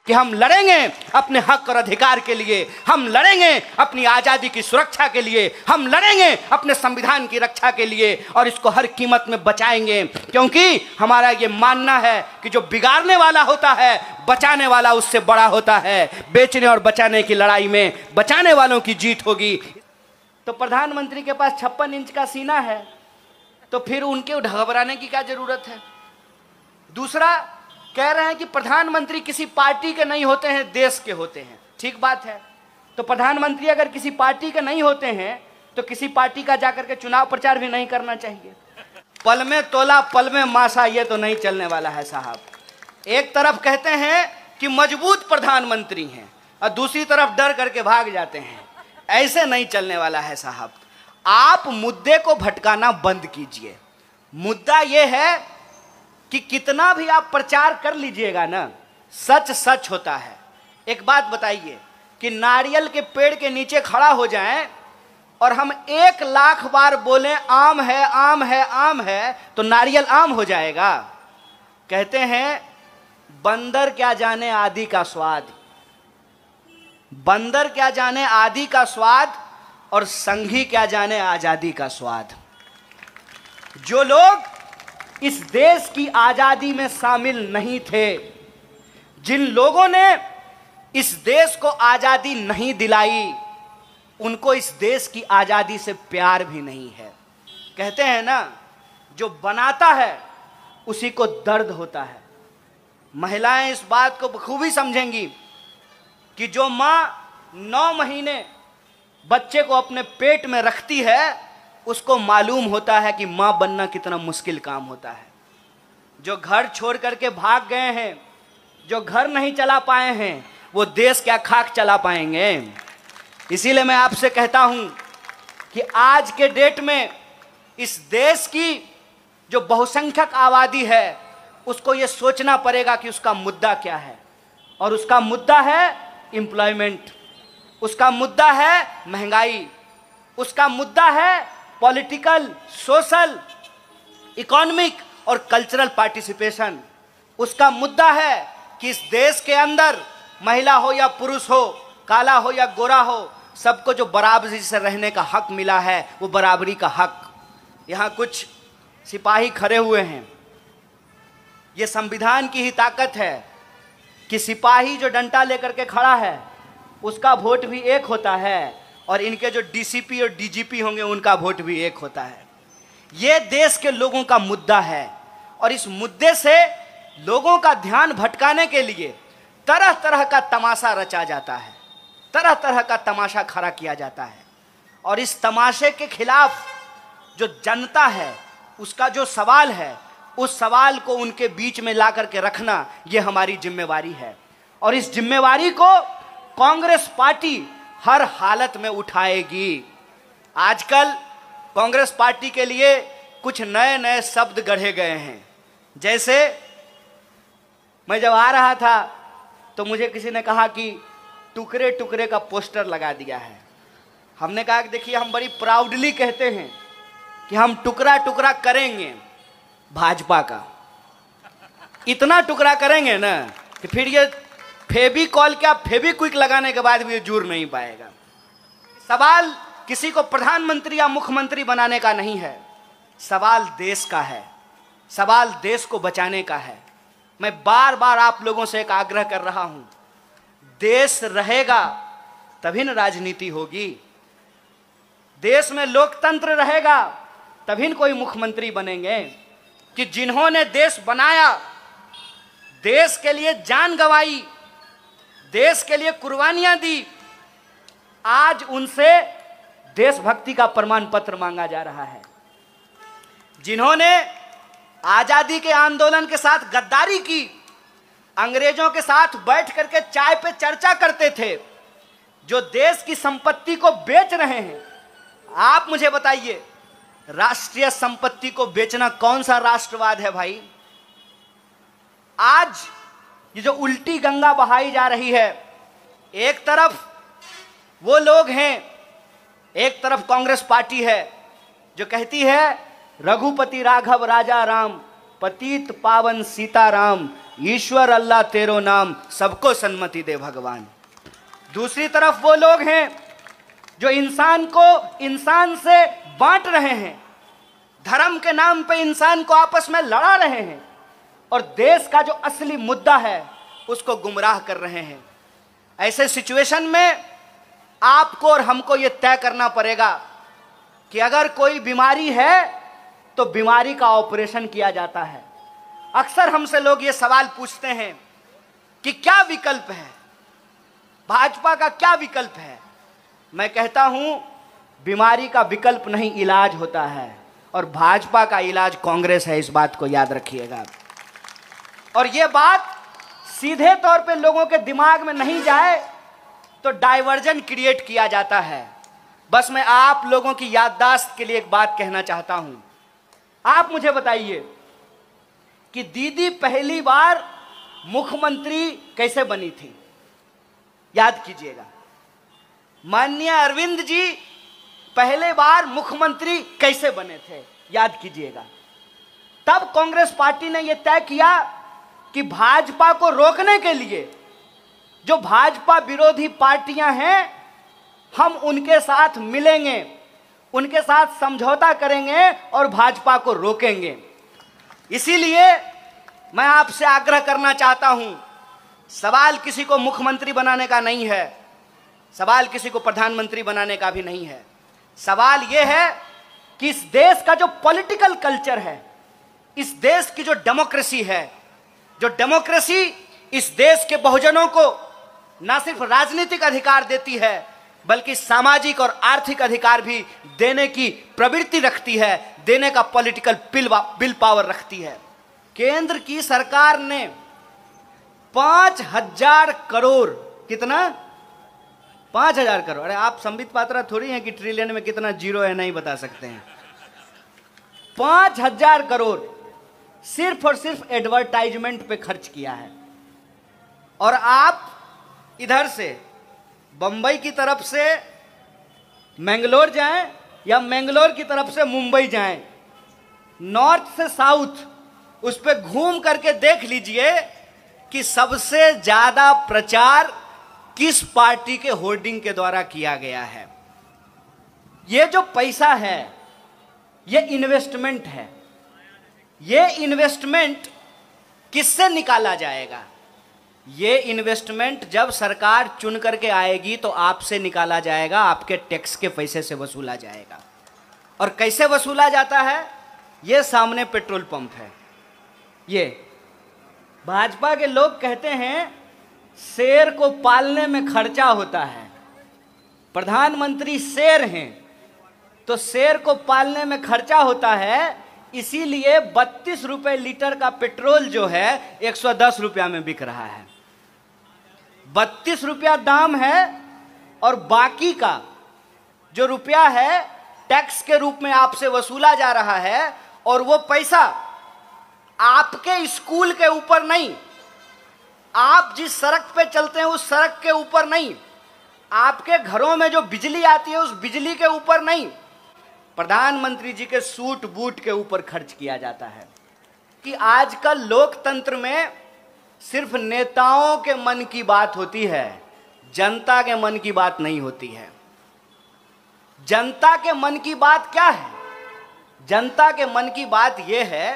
कि हम लड़ेंगे अपने हक और अधिकार के लिए, हम लड़ेंगे अपनी आज़ादी की सुरक्षा के लिए, हम लड़ेंगे अपने संविधान की रक्षा के लिए और इसको हर कीमत में बचाएंगे। क्योंकि हमारा ये मानना है कि जो बिगाड़ने वाला होता है, बचाने वाला उससे बड़ा होता है। बेचने और बचाने की लड़ाई में बचाने वालों की जीत होगी। तो प्रधानमंत्री के पास 56 इंच का सीना है, तो फिर उनके घबराने की क्या जरूरत है। दूसरा, कह रहे हैं कि प्रधानमंत्री किसी पार्टी के नहीं होते हैं, देश के होते हैं। ठीक बात है। तो प्रधानमंत्री अगर किसी पार्टी के नहीं होते हैं तो किसी पार्टी का जाकर के चुनाव प्रचार भी नहीं करना चाहिए। पल में तोला पल में मासा, ये तो नहीं चलने वाला है साहब। एक तरफ कहते हैं कि मजबूत प्रधानमंत्री हैं और दूसरी तरफ डर करके भाग जाते हैं। ऐसे नहीं चलने वाला है साहब। आप मुद्दे को भटकाना बंद कीजिए। मुद्दा यह है कि कितना भी आप प्रचार कर लीजिएगा ना, सच सच होता है। एक बात बताइए कि नारियल के पेड़ के नीचे खड़ा हो जाएं और हम 1 लाख बार बोलें आम है आम है आम है, तो नारियल आम हो जाएगा। कहते हैं बंदर क्या जाने आदि का स्वाद, बंदर क्या जाने आदि का स्वाद और संघी क्या जाने आजादी का स्वाद। जो लोग इस देश की आजादी में शामिल नहीं थे, जिन लोगों ने इस देश को आजादी नहीं दिलाई, उनको इस देश की आजादी से प्यार भी नहीं है। कहते हैं ना, जो बनाता है उसी को दर्द होता है। महिलाएं इस बात को बखूबी समझेंगी कि जो माँ 9 महीने बच्चे को अपने पेट में रखती है, उसको मालूम होता है कि माँ बनना कितना मुश्किल काम होता है। जो घर छोड़ करके भाग गए हैं, जो घर नहीं चला पाए हैं, वो देश क्या खाक चला पाएंगे। इसीलिए मैं आपसे कहता हूं कि आज के डेट में इस देश की जो बहुसंख्यक आबादी है, उसको ये सोचना पड़ेगा कि उसका मुद्दा क्या है। और उसका मुद्दा है एम्प्लॉयमेंट, उसका मुद्दा है महंगाई, उसका मुद्दा है पॉलिटिकल, सोशल, इकोनॉमिक और कल्चरल पार्टिसिपेशन। उसका मुद्दा है कि इस देश के अंदर महिला हो या पुरुष हो, काला हो या गोरा हो, सबको जो बराबरी से रहने का हक मिला है, वो बराबरी का हक। यहाँ कुछ सिपाही खड़े हुए हैं। ये संविधान की ही ताकत है कि सिपाही जो डंडा लेकर के खड़ा है, उसका वोट भी एक होता है और इनके जो डीसीपी और डीजीपी होंगे, उनका वोट भी एक होता है। ये देश के लोगों का मुद्दा है और इस मुद्दे से लोगों का ध्यान भटकाने के लिए तरह तरह का तमाशा रचा जाता है, तरह तरह का तमाशा खड़ा किया जाता है। और इस तमाशे के खिलाफ जो जनता है, उसका जो सवाल है, उस सवाल को उनके बीच में ला करके रखना, ये हमारी जिम्मेवारी है। और इस जिम्मेवारी को कांग्रेस पार्टी हर हालत में उठाएगी। आजकल कांग्रेस पार्टी के लिए कुछ नए नए शब्द गढ़े गए हैं। जैसे मैं जब आ रहा था तो मुझे किसी ने कहा कि टुकड़े टुकड़े का पोस्टर लगा दिया है। हमने कहा कि देखिए, हम बड़ी प्राउडली कहते हैं कि हम टुकड़ा टुकड़ा करेंगे भाजपा का। इतना टुकड़ा करेंगे ना कि फिर ये फेविकॉल क्या फेविक्विक लगाने के बाद भी ये जुड़ नहीं पाएगा। सवाल किसी को प्रधानमंत्री या मुख्यमंत्री बनाने का नहीं है, सवाल देश का है, सवाल देश को बचाने का है। मैं बार बार आप लोगों से एक आग्रह कर रहा हूं, देश रहेगा तभी न राजनीति होगी, देश में लोकतंत्र रहेगा तभी न कोई मुख्यमंत्री बनेंगे। कि जिन्होंने देश बनाया, देश के लिए जान गंवाई, देश के लिए कुर्बानियां दी, आज उनसे देशभक्ति का प्रमाण पत्र मांगा जा रहा है। जिन्होंने आजादी के आंदोलन के साथ गद्दारी की, अंग्रेजों के साथ बैठ करके चाय पे चर्चा करते थे, जो देश की संपत्ति को बेच रहे हैं। आप मुझे बताइए, राष्ट्रीय संपत्ति को बेचना कौन सा राष्ट्रवाद है भाई? आज ये जो उल्टी गंगा बहाई जा रही है, एक तरफ वो लोग हैं, एक तरफ कांग्रेस पार्टी है जो कहती है रघुपति राघव राजा राम, पतित पावन सीताराम, ईश्वर अल्लाह तेरो नाम, सबको सन्मति दे भगवान। दूसरी तरफ वो लोग हैं जो इंसान को इंसान से बांट रहे हैं, धर्म के नाम पे इंसान को आपस में लड़ा रहे हैं और देश का जो असली मुद्दा है उसको गुमराह कर रहे हैं। ऐसे सिचुएशन में आपको और हमको ये तय करना पड़ेगा कि अगर कोई बीमारी है तो बीमारी का ऑपरेशन किया जाता है। अक्सर हमसे लोग ये सवाल पूछते हैं कि क्या विकल्प है, भाजपा का क्या विकल्प है। मैं कहता हूं बीमारी का विकल्प नहीं, इलाज होता है, और भाजपा का इलाज कांग्रेस है, इस बात को याद रखिएगा। और ये बात सीधे तौर पे लोगों के दिमाग में नहीं जाए तो डाइवर्जन क्रिएट किया जाता है। बस मैं आप लोगों की याददाश्त के लिए एक बात कहना चाहता हूं। आप मुझे बताइए कि दीदी पहली बार मुख्यमंत्री कैसे बनी थी, याद कीजिएगा। माननीय अरविंद जी पहले बार मुख्यमंत्री कैसे बने थे, याद कीजिएगा। तब कांग्रेस पार्टी ने यह तय किया कि भाजपा को रोकने के लिए जो भाजपा विरोधी पार्टियां हैं, हम उनके साथ मिलेंगे, उनके साथ समझौता करेंगे और भाजपा को रोकेंगे। इसीलिए मैं आपसे आग्रह करना चाहता हूं, सवाल किसी को मुख्यमंत्री बनाने का नहीं है, सवाल किसी को प्रधानमंत्री बनाने का भी नहीं है। सवाल यह है कि इस देश का जो पॉलिटिकल कल्चर है, इस देश की जो डेमोक्रेसी है, जो डेमोक्रेसी इस देश के बहुजनों को ना सिर्फ राजनीतिक अधिकार देती है बल्कि सामाजिक और आर्थिक अधिकार भी देने की प्रवृत्ति रखती है, देने का पॉलिटिकल विल पावर रखती है। केंद्र की सरकार ने 5,000 करोड़, कितना, 5,000 करोड़, अरे आप संबित पात्रा थोड़ी हैं कि ट्रिलियन में कितना जीरो है नहीं बता सकते हैं। 5,000 करोड़ सिर्फ और सिर्फ एडवर्टाइजमेंट पे खर्च किया है। और आप इधर से बंबई की तरफ से मैंगलोर जाएं या मैंगलोर की तरफ से मुंबई जाएं, नॉर्थ से साउथ, उस पे घूम करके देख लीजिए कि सबसे ज्यादा प्रचार किस पार्टी के होर्डिंग के द्वारा किया गया है। ये जो पैसा है ये इन्वेस्टमेंट है। ये इन्वेस्टमेंट किससे निकाला जाएगा? ये इन्वेस्टमेंट जब सरकार चुन करके आएगी तो आपसे निकाला जाएगा, आपके टैक्स के पैसे से वसूला जाएगा। और कैसे वसूला जाता है? ये सामने पेट्रोल पंप है। ये भाजपा के लोग कहते हैं शेर को पालने में खर्चा होता है। प्रधानमंत्री शेर हैं तो शेर को पालने में खर्चा होता है, इसीलिए 32 रुपए लीटर का पेट्रोल जो है 110 रुपया में बिक रहा है। 32 रुपया दाम है और बाकी का जो रुपया है टैक्स के रूप में आपसे वसूला जा रहा है। और वो पैसा आपके स्कूल के ऊपर नहीं, आप जिस सड़क पे चलते हैं उस सड़क के ऊपर नहीं, आपके घरों में जो बिजली आती है उस बिजली के ऊपर नहीं, प्रधानमंत्री जी के सूट बूट के ऊपर खर्च किया जाता है। कि आजकल लोकतंत्र में सिर्फ नेताओं के मन की बात होती है, जनता के मन की बात नहीं होती है। जनता के मन की बात क्या है? जनता के मन की बात यह है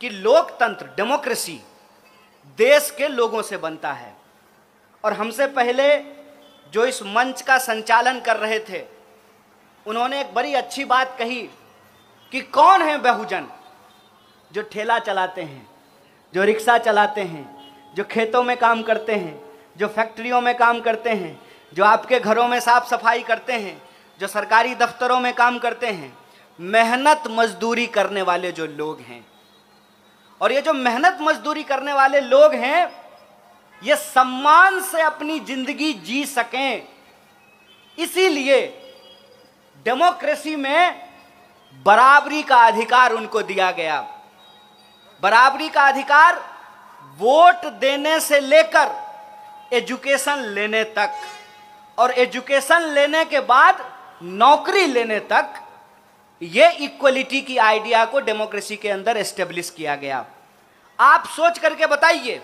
कि लोकतंत्र, डेमोक्रेसी देश के लोगों से बनता है। और हमसे पहले जो इस मंच का संचालन कर रहे थे उन्होंने एक बड़ी अच्छी बात कही कि कौन है बहुजन? जो ठेला चलाते हैं, जो रिक्शा चलाते हैं, जो खेतों में काम करते हैं, जो फैक्ट्रियों में काम करते हैं, जो आपके घरों में साफ सफाई करते हैं, जो सरकारी दफ्तरों में काम करते हैं, मेहनत मजदूरी करने वाले जो लोग हैं। और ये जो मेहनत मजदूरी करने वाले लोग हैं ये सम्मान से अपनी जिंदगी जी सकें, इसीलिए डेमोक्रेसी में बराबरी का अधिकार उनको दिया गया। बराबरी का अधिकार वोट देने से लेकर एजुकेशन लेने तक, और एजुकेशन लेने के बाद नौकरी लेने तक, ये इक्वलिटी की आइडिया को डेमोक्रेसी के अंदर एस्टेब्लिश किया गया। आप सोच करके बताइए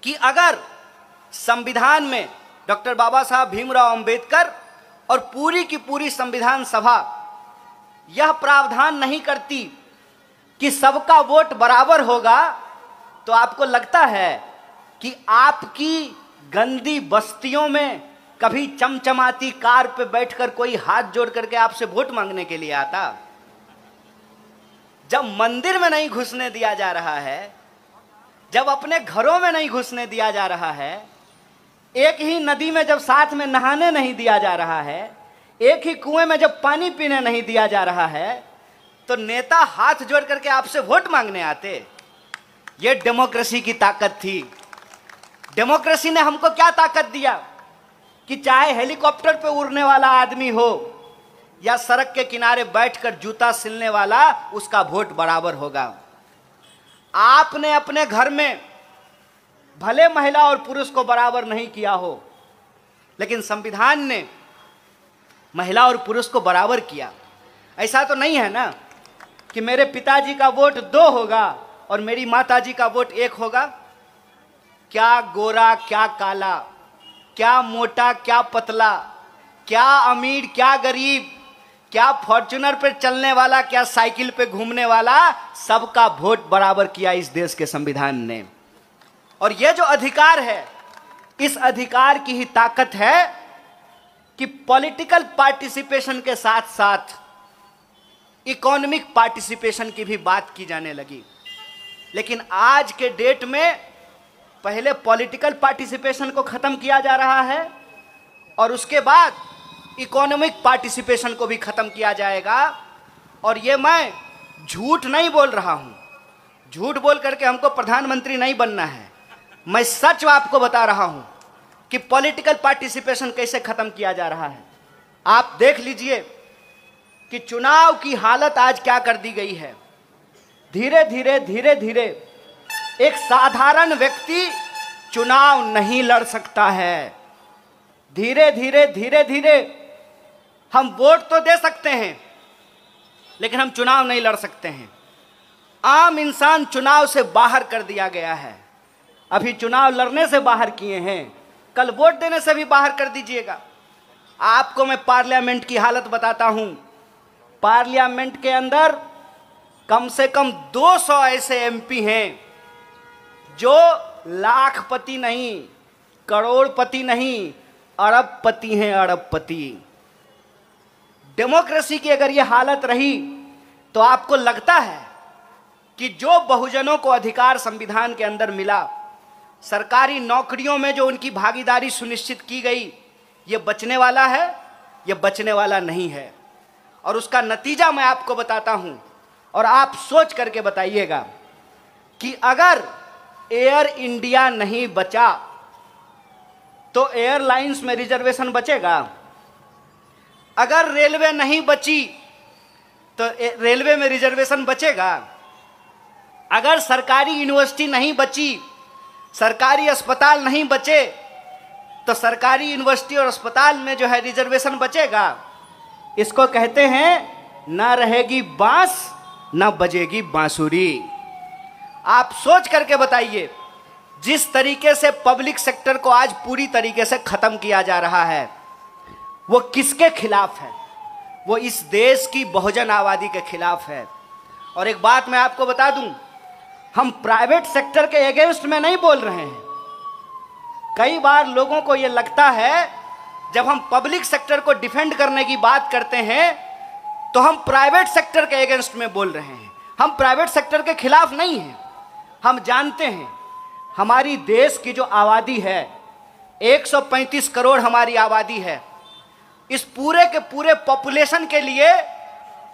कि अगर संविधान में डॉक्टर बाबा साहब भीमराव अंबेडकर और पूरी की पूरी संविधान सभा यह प्रावधान नहीं करती कि सबका वोट बराबर होगा, तो आपको लगता है कि आपकी गंदी बस्तियों में कभी चमचमाती कार पे बैठकर कोई हाथ जोड़ करके आपसे वोट मांगने के लिए आता? जब मंदिर में नहीं घुसने दिया जा रहा है, जब अपने घरों में नहीं घुसने दिया जा रहा है, एक ही नदी में जब साथ में नहाने नहीं दिया जा रहा है, एक ही कुएं में जब पानी पीने नहीं दिया जा रहा है, तो नेता हाथ जोड़ करके आपसे वोट मांगने आते? ये डेमोक्रेसी की ताकत थी। डेमोक्रेसी ने हमको क्या ताकत दिया कि चाहे हेलीकॉप्टर पे उड़ने वाला आदमी हो या सड़क के किनारे बैठकर जूता सिलने वाला, उसका वोट बराबर होगा। आपने अपने घर में भले महिला और पुरुष को बराबर नहीं किया हो, लेकिन संविधान ने महिला और पुरुष को बराबर किया। ऐसा तो नहीं है ना कि मेरे पिताजी का वोट 2 होगा और मेरी माताजी का वोट 1 होगा। क्या गोरा क्या काला, क्या मोटा क्या पतला, क्या अमीर क्या गरीब, क्या फॉर्च्यूनर पे चलने वाला क्या साइकिल पे घूमने वाला, सबका वोट बराबर किया इस देश के संविधान ने। और यह जो अधिकार है, इस अधिकार की ही ताकत है कि पॉलिटिकल पार्टिसिपेशन के साथ साथ इकोनॉमिक पार्टिसिपेशन की भी बात की जाने लगी। लेकिन आज के डेट में पहले पॉलिटिकल पार्टिसिपेशन को खत्म किया जा रहा है और उसके बाद इकोनॉमिक पार्टिसिपेशन को भी खत्म किया जाएगा। और ये मैं झूठ नहीं बोल रहा हूं, झूठ बोल करके हमको प्रधानमंत्री नहीं बनना है, मैं सच आपको बता रहा हूं कि पॉलिटिकल पार्टिसिपेशन कैसे खत्म किया जा रहा है। आप देख लीजिए कि चुनाव की हालत आज क्या कर दी गई है। धीरे धीरे एक साधारण व्यक्ति चुनाव नहीं लड़ सकता है। धीरे धीरे हम वोट तो दे सकते हैं, लेकिन हम चुनाव नहीं लड़ सकते हैं। आम इंसान चुनाव से बाहर कर दिया गया है। अभी चुनाव लड़ने से बाहर किए हैं, कल वोट देने से भी बाहर कर दीजिएगा। आपको मैं पार्लियामेंट की हालत बताता हूं। पार्लियामेंट के अंदर कम से कम 200 ऐसे एमपी हैं जो लाखपति नहीं, करोड़पति नहीं, अरबपति हैं, अरबपति। डेमोक्रेसी की अगर यह हालत रही तो आपको लगता है कि जो बहुजनों को अधिकार संविधान के अंदर मिला, सरकारी नौकरियों में जो उनकी भागीदारी सुनिश्चित की गई, ये बचने वाला है? ये बचने वाला नहीं है। और उसका नतीजा मैं आपको बताता हूं और आप सोच करके बताइएगा कि अगर एयर इंडिया नहीं बचा तो एयरलाइंस में रिजर्वेशन बचेगा? अगर रेलवे नहीं बची तो रेलवे में रिजर्वेशन बचेगा? अगर सरकारी यूनिवर्सिटी नहीं बची, सरकारी अस्पताल नहीं बचे, तो सरकारी यूनिवर्सिटी और अस्पताल में जो है रिजर्वेशन बचेगा? इसको कहते हैं ना रहेगी बांस ना बजेगी बांसुरी। आप सोच करके बताइए, जिस तरीके से पब्लिक सेक्टर को आज पूरी तरीके से खत्म किया जा रहा है, वो किसके खिलाफ है? वो इस देश की बहुजन आबादी के खिलाफ है। और एक बात मैं आपको बता दूं, हम प्राइवेट सेक्टर के अगेंस्ट में नहीं बोल रहे हैं। कई बार लोगों को यह लगता है जब हम पब्लिक सेक्टर को डिफेंड करने की बात करते हैं तो हम प्राइवेट सेक्टर के अगेंस्ट में बोल रहे हैं। हम प्राइवेट सेक्टर के खिलाफ नहीं हैं। हम जानते हैं हमारी देश की जो आबादी है, 135 करोड़ हमारी आबादी है। इस पूरे के पूरे पॉपुलेशन के लिए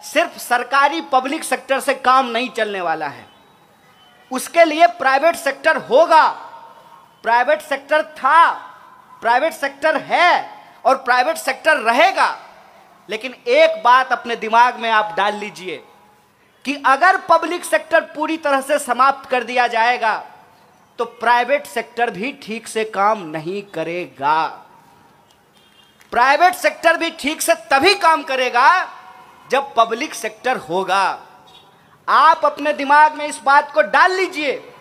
सिर्फ सरकारी पब्लिक सेक्टर से काम नहीं चलने वाला है। उसके लिए प्राइवेट सेक्टर होगा, प्राइवेट सेक्टर था, प्राइवेट सेक्टर है और प्राइवेट सेक्टर रहेगा। लेकिन एक बात अपने दिमाग में आप डाल लीजिए कि अगर पब्लिक सेक्टर पूरी तरह से समाप्त कर दिया जाएगा तो प्राइवेट सेक्टर भी ठीक से काम नहीं करेगा। प्राइवेट सेक्टर भी ठीक से तभी काम करेगा जब पब्लिक सेक्टर होगा। आप अपने दिमाग में इस बात को डाल लीजिए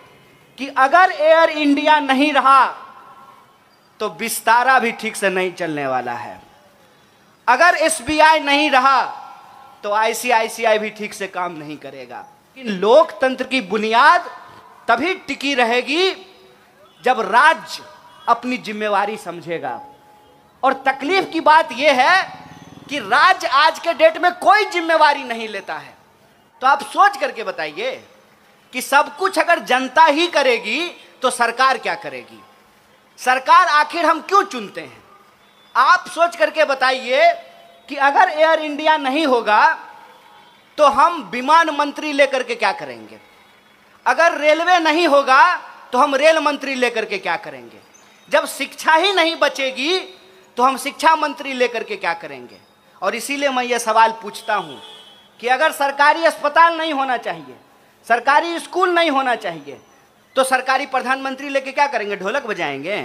कि अगर एयर इंडिया नहीं रहा तो विस्तारा भी ठीक से नहीं चलने वाला है। अगर एसबीआई नहीं रहा तो आईसीआईसीआई भी ठीक से काम नहीं करेगा। लोकतंत्र की बुनियाद तभी टिकी रहेगी जब राज्य अपनी जिम्मेवारी समझेगा। और तकलीफ की बात यह है कि राज्य आज के डेट में कोई जिम्मेवारी नहीं लेता है। तो आप सोच करके बताइए कि सब कुछ अगर जनता ही करेगी तो सरकार क्या करेगी? सरकार आखिर हम क्यों चुनते हैं? आप सोच करके बताइए कि अगर एयर इंडिया नहीं होगा तो हम विमान मंत्री लेकर के क्या करेंगे? अगर रेलवे नहीं होगा तो हम रेल मंत्री लेकर के क्या करेंगे? जब शिक्षा ही नहीं बचेगी तो हम शिक्षा मंत्री लेकर के क्या करेंगे? और इसीलिए मैं ये सवाल पूछता हूं कि अगर सरकारी अस्पताल नहीं होना चाहिए, सरकारी स्कूल नहीं होना चाहिए, तो सरकारी प्रधानमंत्री लेके क्या करेंगे? ढोलक बजाएंगे?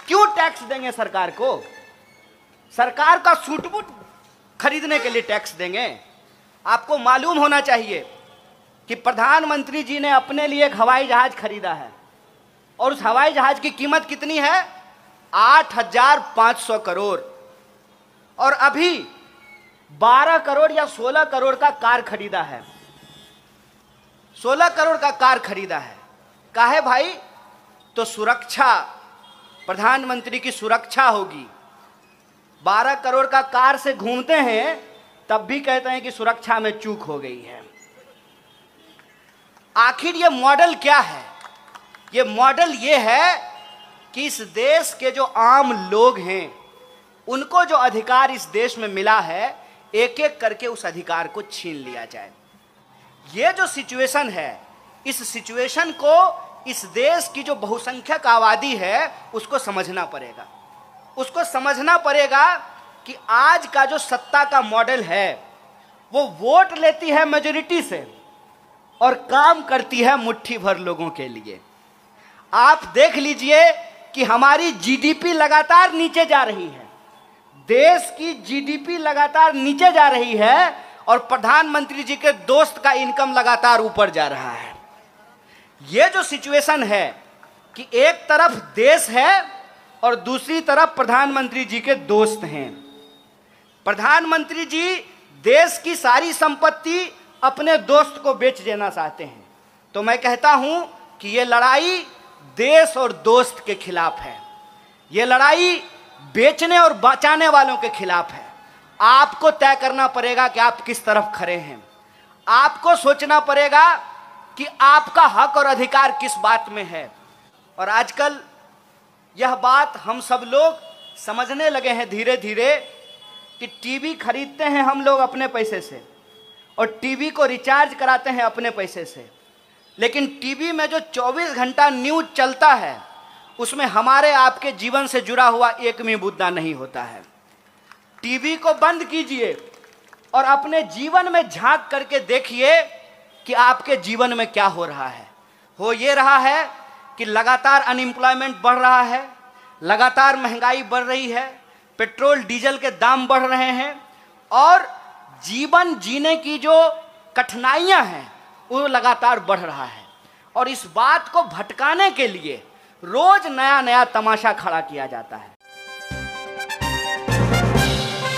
क्यों टैक्स देंगे सरकार को? सरकार का सूट-बूट खरीदने के लिए टैक्स देंगे? आपको मालूम होना चाहिए कि प्रधानमंत्री जी ने अपने लिए एक हवाई जहाज खरीदा है और उस हवाई जहाज की कीमत कितनी है? 8,500 करोड़। और अभी 12 करोड़ या 16 करोड़ का कार खरीदा है। 16 करोड़ का कार खरीदा है। काहे भाई? तो सुरक्षा, प्रधानमंत्री की सुरक्षा होगी। 12 करोड़ का कार से घूमते हैं तब भी कहते हैं कि सुरक्षा में चूक हो गई है। आखिर ये मॉडल क्या है? ये मॉडल ये है कि इस देश के जो आम लोग हैं उनको जो अधिकार इस देश में मिला है, एक एक करके उस अधिकार को छीन लिया जाए। ये जो सिचुएशन है, इस सिचुएशन को इस देश की जो बहुसंख्यक आबादी है उसको समझना पड़ेगा। उसको समझना पड़ेगा कि आज का जो सत्ता का मॉडल है वो वोट लेती है मेजॉरिटी से और काम करती है मुट्ठी भर लोगों के लिए। आप देख लीजिए कि हमारी जीडीपी लगातार नीचे जा रही है। देश की जीडीपी लगातार नीचे जा रही है और प्रधानमंत्री जी के दोस्त का इनकम लगातार ऊपर जा रहा है। यह जो सिचुएशन है कि एक तरफ देश है और दूसरी तरफ प्रधानमंत्री जी के दोस्त हैं। प्रधानमंत्री जी देश की सारी संपत्ति अपने दोस्त को बेच देना चाहते हैं। तो मैं कहता हूं कि यह लड़ाई देश और दोस्त के खिलाफ है। यह लड़ाई बेचने और बचाने वालों के खिलाफ है। आपको तय करना पड़ेगा कि आप किस तरफ खड़े हैं। आपको सोचना पड़ेगा कि आपका हक और अधिकार किस बात में है। और आजकल यह बात हम सब लोग समझने लगे हैं धीरे धीरे कि टीवी खरीदते हैं हम लोग अपने पैसे से और टीवी को रिचार्ज कराते हैं अपने पैसे से, लेकिन टीवी में जो 24 घंटा न्यूज चलता है उसमें हमारे आपके जीवन से जुड़ा हुआ एक भी मुद्दा नहीं होता है। टीवी को बंद कीजिए और अपने जीवन में झांक करके देखिए कि आपके जीवन में क्या हो रहा है। हो ये रहा है कि लगातार अनएम्प्लॉयमेंट बढ़ रहा है, लगातार महंगाई बढ़ रही है, पेट्रोल डीजल के दाम बढ़ रहे हैं और जीवन जीने की जो कठिनाइयां हैं वो लगातार बढ़ रहा है। और इस बात को भटकाने के लिए रोज नया नया तमाशा खड़ा किया जाता है।